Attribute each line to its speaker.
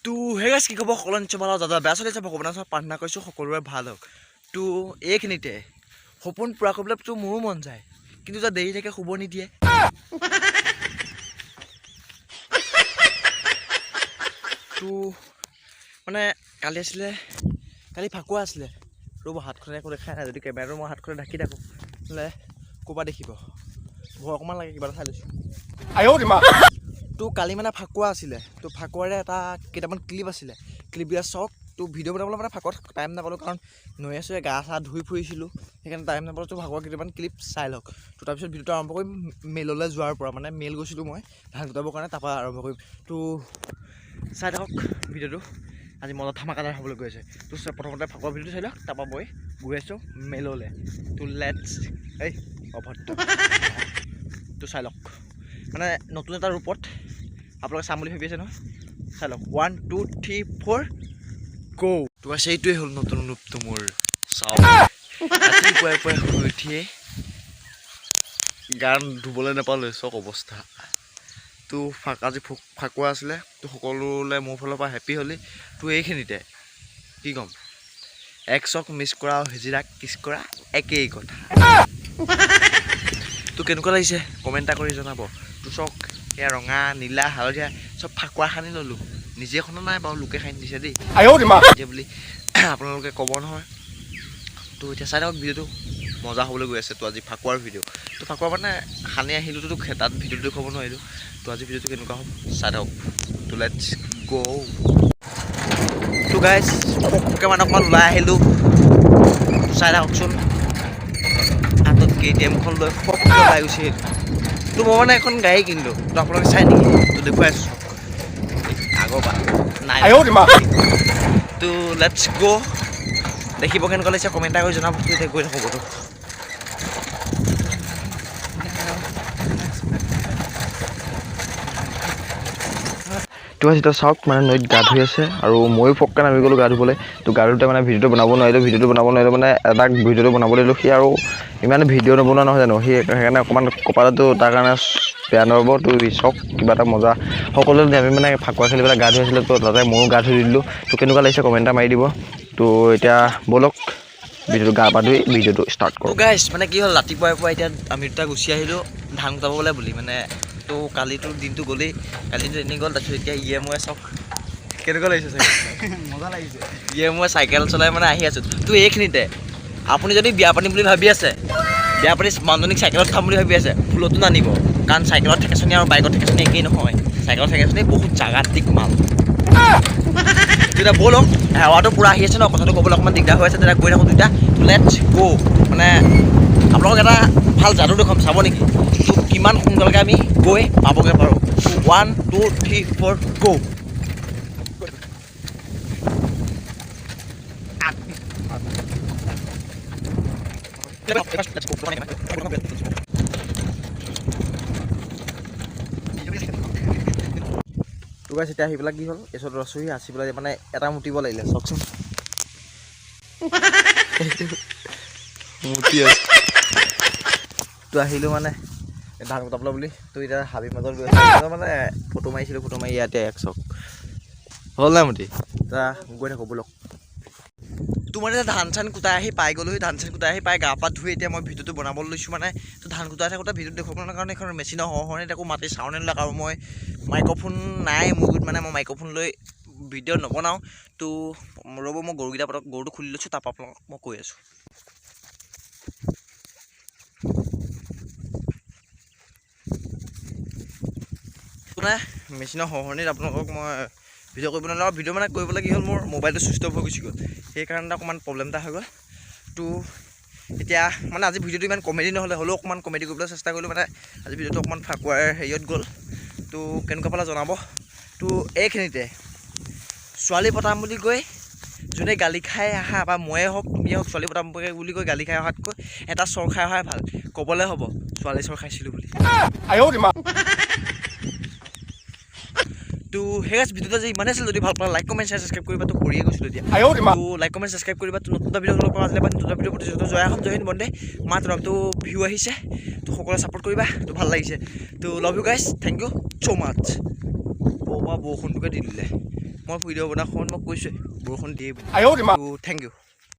Speaker 1: তো হে গাইছ কি খবৰ সকলো নিশ্চয় ভাল দাদা বেয়া চলি আছে ভগৱানৰ ওচৰত প্ৰাৰ্থনা কৰিছোঁ সকলোৰে ভাল হওক তো এইখিনিতে সপোন পূৰা কৰিবলৈ তো মোৰো মন যায় কিন্তু যা দেৰি থাকে শুব নিদিয়ে তো মানে কালি ফাকুৱা আছিলে ৰ'ব হাতখনে একো দেখাই নাই যদি কেমেৰাটো মই হাতখনে ঢাকি থাকোঁ নহ'লে ক'ৰপৰা দেখিব ভয় অকণমান লাগে কিবা এটা চাই লৈছোঁ তো কালি মানে ফাকুৱা আছিলে তো ফাকুৱাৰে এটা কেইটামান ক্লিপ আছিলে ক্লিপবিলাক চাওক তো ভিডিঅ' বনাবলৈ মানে ফাকুৱাত টাইম নাপালোঁ কাৰণ নৈয়ে চৈয়ে গা চা ধুই ফুৰিছিলোঁ সেইকাৰণে টাইম নাপালোঁ তো ফাকুৱাৰ কেইটামান ক্লিপ চাই লওক তো তাৰপিছত ভিডিঅ'টো আৰম্ভ কৰিম মেললৈ যোৱাৰ পৰা মানে মেল গৈছিলোঁ মই ধান কুটাবৰ কাৰণে তাৰপৰা আৰম্ভ কৰিম তো চাই থাকক ভিডিঅ'টো আজি মজা ধামাকাদাৰ হ'বলৈ গৈ আছে তো প্ৰথমতে ফাকুৱা ভিডিঅ'টো চাই লওক তাৰপৰা মই গৈ আছোঁ মেললৈ তো লেটছ এই অভদ্ৰ তো চাই লওক মানে নতুন এটা ৰূপত আপোনালোকে চাম বুলি ভাবি আছে নহয় চাই লওক 1 2 3 4 গো তো সেইটোৱে হ'ল নতুন ৰূপটো মোৰ চাওক ৰাতিপুৱাই পুৱাই শুই উঠিয়ে গান ধুবলৈ নাপালোঁ চক অৱস্থা তো আজি ফাকুৱা আছিলে তো সকলোলৈ মোৰ ফালৰ পৰা হেপী হ'লি তো এইখিনিতে কি ক'ম এক চক মিছ কৰা আৰু হিজিৰাক কিছ কৰা একেই কথা তো কেনেকুৱা লাগিছে কমেণ্ট এটা কৰি জনাব তো চক এয়া ৰঙা নীলা হালধীয়া চব ফাকুৱা সানি ল'লোঁ নিজে খনা নাই বাৰু লোকে সানি দিছে দেই বুলি আপোনালোকে ক'ব নহয় তো এতিয়া চাই থাকক ভিডিঅ'টো মজা হ'বলৈ গৈ আছে তো আজি ফাকুৱাৰ ভিডিঅ' তো ফাকুৱা মানে সানি আহিলোঁতো তাত ভিডিঅ'টো দেখুৱাব নোৱাৰিলোঁ তো আজি ভিডিঅ'টো কেনেকুৱা হ'ব চাই থাকক তো লেটছ গ' তো গাইজ পককৈ মানে অকণমান ওলাই আহিলোঁ চাই থাককচোন হাতত KTMখন লৈ পককৈ ওলাই গুচি আহিলোঁ তো মই মানে এখন গাড়ী কিনিলোঁ তো আপোনালোকে চাই নেকি তো দেখুৱাই আছোঁ আগৰ পৰা নাই তো লেটছ গ' দেখিব কেনেকুৱা লাগিছে কমেণ্ট এটা কৰি জনাব এতিয়া গৈ থাকোঁ তো এতিয়া চাওক মানে নৈত গা ধুই আছে আৰু ময়ো ফককৈ নামি গ'লোঁ গা ধুবলৈ তো গা ধুতে মানে ভিডিঅ'টো বনাব নোৱাৰিলোঁ মানে এটা ভিডিঅ'টো বনাব দিলোঁ সি আৰু ইমান ভিডিঅ' নবনোৱা নহয় জানো সি সেইকাৰণে অকণমান কপালতো তাৰ কাৰণে বেয়া নহ'ব তো চাওক কিবা এটা মজা সকলোৱে আমি মানে ফাকুৱা খেলি পেলাই গা ধুই আছিলোঁ তো তাতে ময়ো গা ধুই দিলোঁ তো কেনেকুৱা লাগিছে কমেণ্ট এটা মাৰি দিব তো এতিয়া ব'লক ভিডিঅ'টো গা পা ধুই ভিডিঅ'টো ষ্টাৰ্ট কৰোঁ গাইছ মানে কি হ'ল ৰাতিপুৱাই পুৱা এতিয়া আমি দুটা গুচি আহিলোঁ ধান কুটাবলৈ বুলি মানে তো কালিতো দিনটো গ'লেই কালি দিনটো এনেই গ'ল তাৰপিছত এতিয়া মই চাওক কেনেকুৱা লাগিছে চাগে মজা লাগিছে মই চাইকেল চলাই মানে আহি আছোঁ তো এইখিনিতে আপুনি যদি বিয়া পাতিম বুলি ভাবি আছে বিয়া পাতি মানুহজনীক চাইকেলত খাম বুলি ভাবি আছে ফুলতো নানিব কাৰণ চাইকেলত ঠেকেচনি আৰু বাইকত ঠেকেচনি একেই নহয় চাইকেলত ঠেকেচনি বহুত জাগাতিক মাল তেতিয়া ব'লক হেৱাটো পূৰা আহি আছে ন কথাটো ক'বলৈ অকণমান দিগদাৰ হৈ আছে তেতিয়া গৈ থাকোঁ দুটা লেটছ গ' মানে আপোনালোক এটা ভাল যাদু দেখুৱাম চাব নেকি তো কিমান সোনকালে আমি গৈ পাবগৈ পাৰোঁ 1 2 3 4 গ' তো গাইছ এতিয়া আহি পেলাই কি হ'ল এচত ৰচুহি আচি পেলাই মানে এটা মুতিব লাগিলে চাওকচোন মুতি আছে তো আহিলোঁ মানে ধান কুটাবলৈ বুলি তো এতিয়া হাবিৰ মাজত গৈ মানে ফটো মাৰিছিলোঁ ফটো মাৰি ইয়াতে এক চক হ'ল নাই মুতি এতিয়া গৈ থাকোঁ ব'লক তোমাৰ এতিয়া ধান চান কুটাই আহি পাই গ'লোহি ধান চান কুটাই আহি পাই গা পা ধুই এতিয়া মই ভিডিঅ'টো বনাবলৈ লৈছোঁ মানে তো ধান কুটাই থাকোঁতে ভিডিঅ'টো দেখুৱাবলৈ কাৰণে এখন মেচিনৰ সৰহৰণিত একো মাতি চাউণ্ড নিলাক আৰু মই মাইক্ৰ'ফোন নাই মোৰ মানে মই মাইক্ৰ'ফোন লৈ ভিডিঅ' নবনাওঁ তো ৰ'ব মই গৰুকেইটা পটক গৰুটো খুলি লৈছোঁ তাৰপৰা আপোনালোকক মই কৈ আছোঁ মানে মেচিনৰ সৰহৰণিত আপোনালোকক মই ভিডিঅ' কৰিব নোৱাৰিলোঁ ভিডিঅ' মানে কৰিবলৈ কি হ'ল মোৰ মোবাইলটো ছুইচ অফ হৈ গুচি গ'ল সেইকাৰণে অকণমান প্ৰব্লেম এটা হৈ গ'ল তো এতিয়া মানে আজি ভিডিঅ'টো ইমান কমেডি নহ'লে হ'লেও অকণমান কমেডি কৰিবলৈ চেষ্টা কৰিলোঁ মানে আজি ভিডিঅ'টো অকণমান ফাকুৱাৰ হেৰিয়ত গ'ল তো কেনেকুৱা পালে জনাব তো এইখিনিতে ছোৱালী পতাম বুলি কৈ যোনে গালি খাই আহা বা ময়ে হওক তুমিয়ে হওক ছোৱালী পতাম বুলি কৈ গালি খাই অহাতকৈ এটা চৰ খাই অহাই ভাল ক'বলৈ হ'ব ছোৱালী চৰ খাইছিলোঁ বুলি তো সেই ভিডিঅ'টো যে ইমানেই আছিল যদি ভাল পালে লাইক কমেণ্ট শ্বেয়াৰ ছাবস্ক্ৰাইব কৰিবা তো কৰিয়ে গৈছিলোঁ এতিয়া তো লাইক কমেণ্ট ছাবস্ক্ৰাইব কৰিবা তো নতুন এটা ভিডিঅ' লগ পাম আজিলৈ নতুন এটা ভিডিঅ' প্ৰতিযোগিতা জয় এখন জয় হিন্দ বন্দে মাতৰম তো ভিউ আহিছে তো সকলোৱে ছাপোৰ্ট কৰিবা তো ভাল লাগিছে তো love you guys thank you so' much বৰষুণটোকে দি দিলে মই ভিডিঅ' বনোৱাৰ সময়ত মই কৈছোঁৱে বৰষুণ দিয়ে বুলি। Thank U.